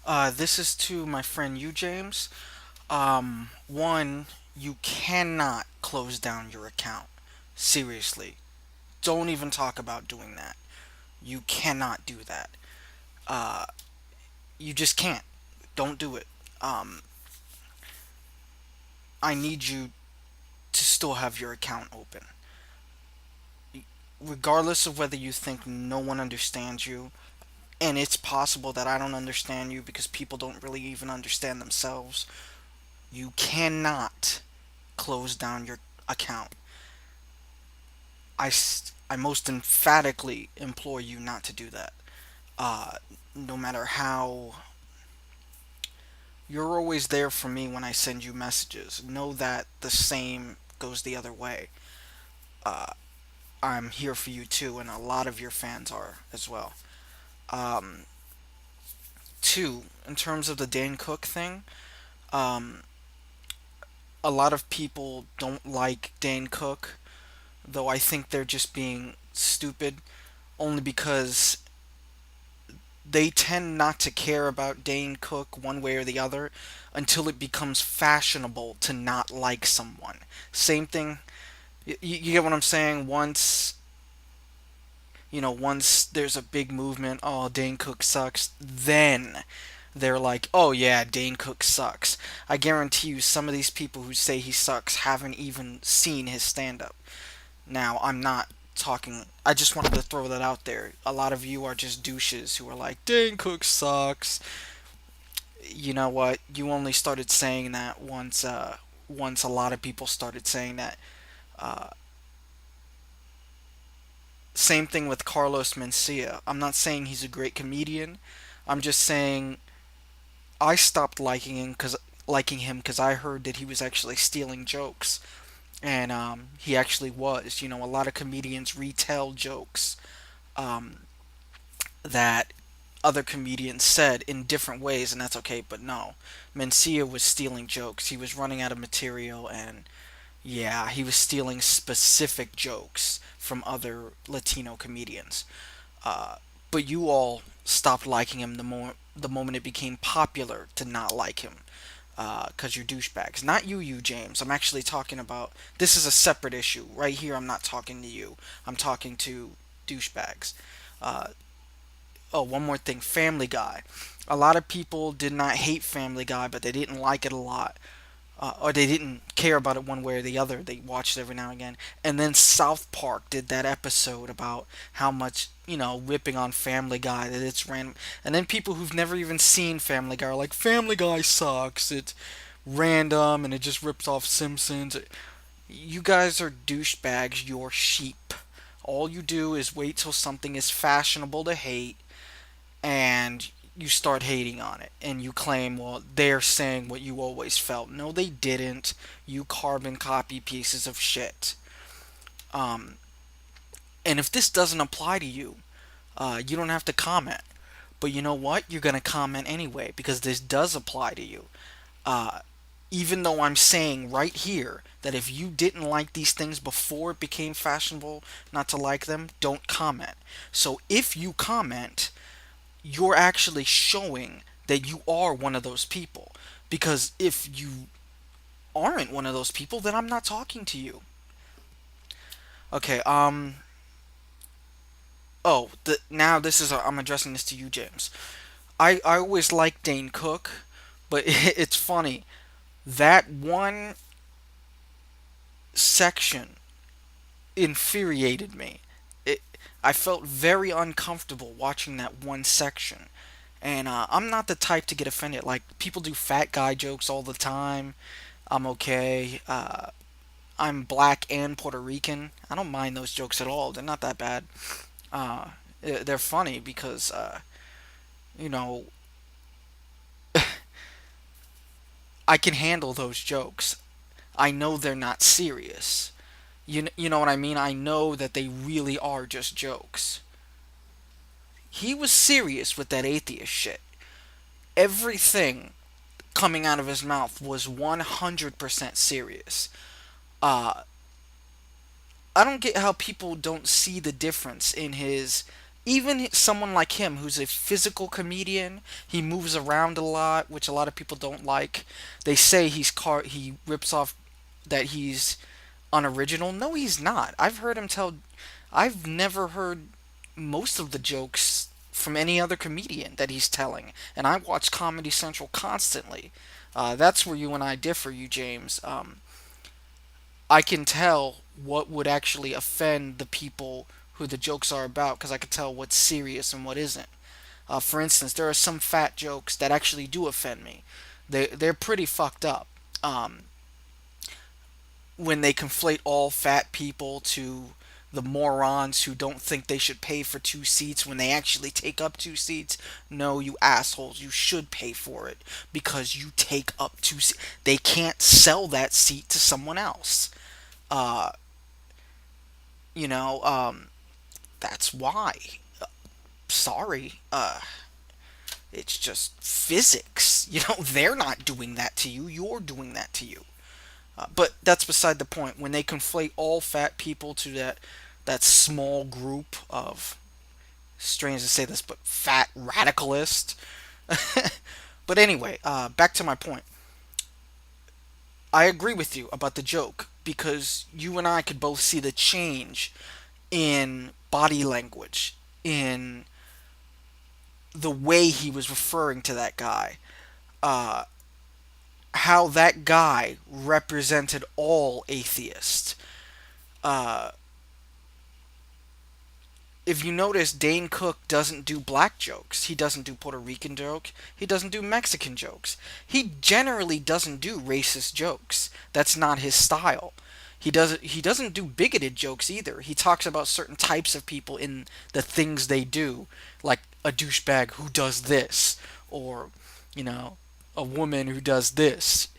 This is to my friend Ujames. One, you cannot close down your account. Seriously. Don't even talk about doing that. You cannot do that. Uh, you just can't. Don't do it. Um, I need you to still have your account open. Regardless of whether you think no one understands you, and it's possible that I don't understand you because people don't really even understand themselves, you cannot close down your account. I most emphatically implore you not to do that. Uh, no matter how, you're always there for me when I send you messages. Know that the same goes the other way. Uh, I'm here for you too, and a lot of your fans are as well. Um, Two, in terms of the Dane Cook thing, um, a lot of people don't like Dane Cook, though I think they're just being stupid only because they tend not to care about Dane Cook one way or the other until it becomes fashionable to not like someone. Same thing. You get what I'm saying? Once there's a big movement, oh, Dane Cook sucks, then they're like, oh yeah, Dane Cook sucks. I guarantee you some of these people who say he sucks haven't even seen his stand up. Now, I'm not talking. I just wanted to throw that out there. A lot of you are just douches who are like, Dane Cook sucks. You know what? You only started saying that once a lot of people started saying that. Uh, Same thing with Carlos Mencia. I'm not saying he's a great comedian. I'm just saying I stopped liking him because I heard that he was actually stealing jokes, and he actually was. A lot of comedians retell jokes um, that other comedians said in different ways, and that's okay. But no, Mencia was stealing jokes. He was running out of material, and yeah, he was stealing specific jokes from other Latino comedians. Uh, but you all stopped liking him the moment it became popular to not like him, because you're douchebags. Not you, James. I'm actually talking about. This is a separate issue. Right here, I'm not talking to you. I'm talking to douchebags. Uh, oh, one more thing. Family Guy. A lot of people did not hate Family Guy, but they didn't like it a lot. Or they didn't care about it one way or the other. They watched it every now and again. And then South Park did that episode about how much, ripping on Family Guy, that it's random. And then people who've never even seen Family Guy are like, Family Guy sucks. It's random and it just rips off Simpsons. You guys are douchebags. You're sheep. All you do is wait till something is fashionable to hate and you start hating on it and you claim, well, they're saying what you always felt. No, they didn't. You carbon copy pieces of shit. Um, and if this doesn't apply to you, you don't have to comment. But you know what? You're going to comment anyway because this does apply to you. Uh, Even though I'm saying right here that if you didn't like these things before it became fashionable not to like them, don't comment. So if you comment, you're actually showing that you are one of those people. Because if you aren't one of those people, then I'm not talking to you. Okay, now I'm addressing this to you, James. I always liked Dane Cook, but it's funny. That one section infuriated me. It, I felt very uncomfortable watching that one section. And I'm not the type to get offended. Like, people do fat guy jokes all the time. I'm okay. I'm black and Puerto Rican. I don't mind those jokes at all. They're not that bad. Uh, they're funny because, you know, I can handle those jokes. I know they're not serious. You know what I mean? I know that they really are just jokes. He was serious with that atheist shit. Everything coming out of his mouth was 100% serious. Uh, I don't get how people don't see the difference in his Even someone like him who's a physical comedian, he moves around a lot, which a lot of people don't like. They say he rips off, that he's unoriginal. No, he's not. I've never heard most of the jokes from any other comedian that he's telling, and I watch Comedy Central constantly. That's where you and I differ, you James. I can tell what would actually offend the people who the jokes are about, because I can tell what's serious and what isn't. For instance, there are some fat jokes that actually do offend me. They're pretty fucked up. Um, when they conflate all fat people to the morons who don't think they should pay for two seats when they actually take up two seats. No, you assholes, you should pay for it because you take up two seats. They can't sell that seat to someone else. Uh, you know, that's why. Sorry. It's just physics. They're not doing that to you. You're doing that to you. But that's beside the point. When they conflate all fat people to that small group of, strange to say this, but fat radicalist. But anyway, back to my point. I agree with you about the joke because you and I could both see the change in body language, in the way he was referring to that guy, uh, how that guy represented all atheists. Uh, if you notice, Dane Cook doesn't do black jokes. He doesn't do Puerto Rican jokes. He doesn't do Mexican jokes. He generally doesn't do racist jokes. That's not his style. He doesn't do bigoted jokes either. He talks about certain types of people in the things they do, like a douchebag who does this, or you know, a woman who does this.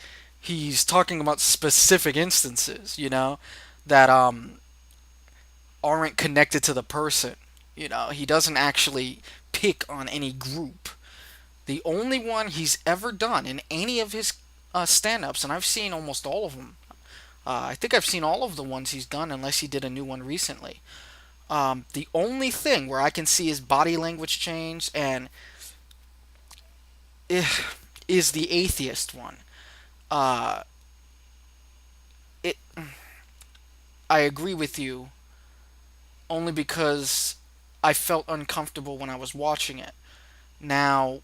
He's talking about specific instances, that aren't connected to the person. He doesn't actually pick on any group. The only one he's ever done in any of his stand ups, and I've seen almost all of them. I think I've seen all of the ones he's done, unless he did a new one recently. The only thing where I can see his body language change and eh, is the atheist one. Uh, it. I agree with you only because I felt uncomfortable when I was watching it. Now,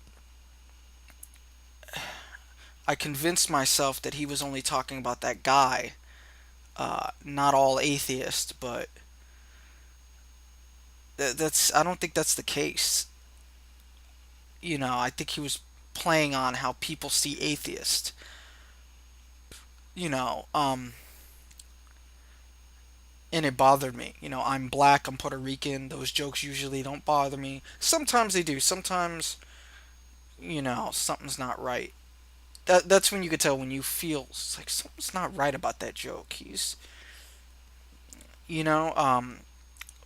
I convinced myself that he was only talking about that guy, not all atheists, but that's I don't think that's the case. I think he was playing on how people see atheists. You know, um, and it bothered me. I'm black, I'm Puerto Rican. Those jokes usually don't bother me. Sometimes they do. Sometimes, something's not right. That's when you could tell when you feel it's like something's not right about that joke. You know, um,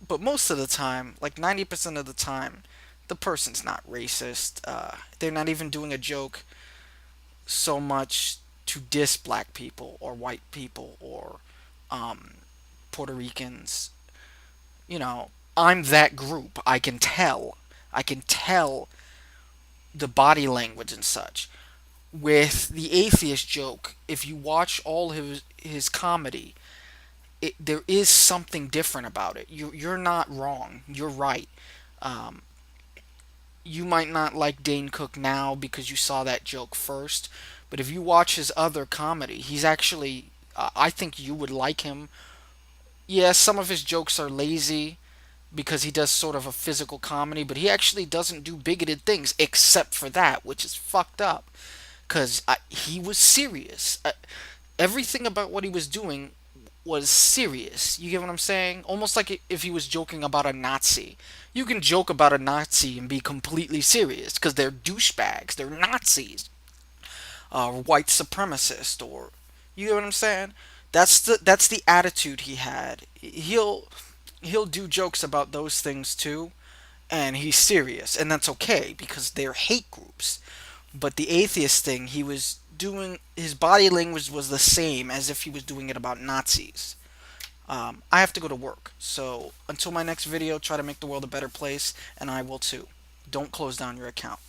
but most of the time, like 90% of the time, the person's not racist. They're not even doing a joke so much to diss black people or white people or um, Puerto Ricans. I'm that group. I can tell. I can tell the body language and such. With the atheist joke, if you watch all his comedy, there is something different about it. You're not wrong. You're right. Um, you might not like Dane Cook now because you saw that joke first, but if you watch his other comedy, he's actually. I think you would like him. Yeah, some of his jokes are lazy because he does sort of a physical comedy, but he actually doesn't do bigoted things except for that, which is fucked up. Because he was serious. Everything about what he was doing was serious. You get what I'm saying? Almost like if he was joking about a Nazi. You can joke about a Nazi and be completely serious because they're douchebags. They're Nazis. White supremacist, or you get what I'm saying? That's the attitude he had. He'll do jokes about those things too, and he's serious, and that's okay because they're hate groups. But the atheist thing, he was doing his body language was the same as if he was doing it about Nazis. I have to go to work. So until my next video, try to make the world a better place, and I will too. Don't close down your account.